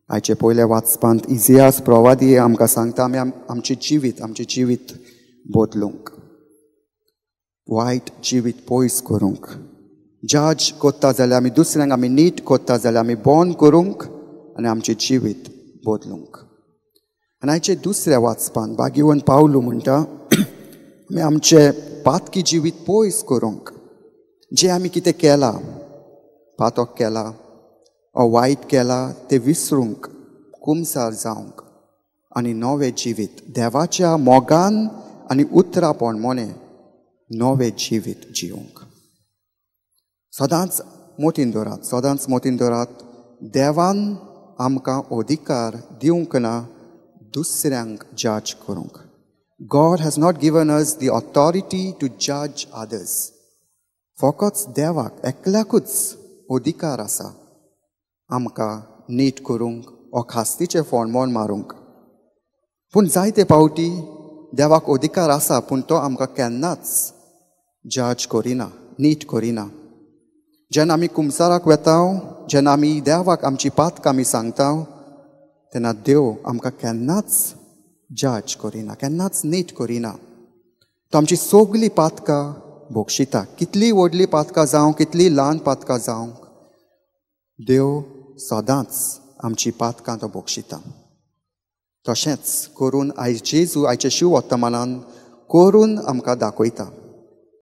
आयचे पयले वाचपांत इजियास प्रवादी आमकां सांगता आमी आमचें जिवीत बदलूंक, वायट जिवीत पयस करूंक, जज कोत्ता जाल्यार आमी दुसऱ्यांक आमी नीट कोत्ता जाल्यार आमी बोन करूंक आनी आमचें जिवीत बदलूंक. आनी आयचे दुसऱ्या वाचपान बागीवन पावलू म्हणटा आमी आमचें पातकी जिवीत पयस करूंक, जें आमी कितें केलां, पातक केलां ओ वायट केलां तें विसरूंक, कुमसार जावंक आनी नवें जिवीत देवाच्या मोगान आनी उतरापण मोने नवें जिवीत जिवंक. सदांच मोतीन दवरात, देवान आमकां अधिकार दिवंक ना दुसऱ्यांक जज करूंक. God has not given us the authority to judge others. फकत देवाक एकल्याकूच अधिकार आसा आमकां नीट करूंक ओ खास्तीचें फोंडमोन मारूंक. पूण जायते पावटी देवाक अधिकार आसा पूण तो आमकां केन्नाच जज करिना, नीट करिना. जेन्ना आमी कुमसाराक वेताव, जेन्ना आमी देवाक आमची पातकां आमी सांगताव, तेन्ना देव आमकां केन्नाच जज करिना, केन्नाच नीट करिना. तो आमची सगळीं पातकां बोगशिता, कितलीं व्हडलीं पातकां जावं, कितलीं ल्हान पातकां जावं, देव सदांच आमची पातकां तो बोगशिता. तशेंच करून आयज जेजू आयचे शिव वर्तमानान करून आमकां दाखयता.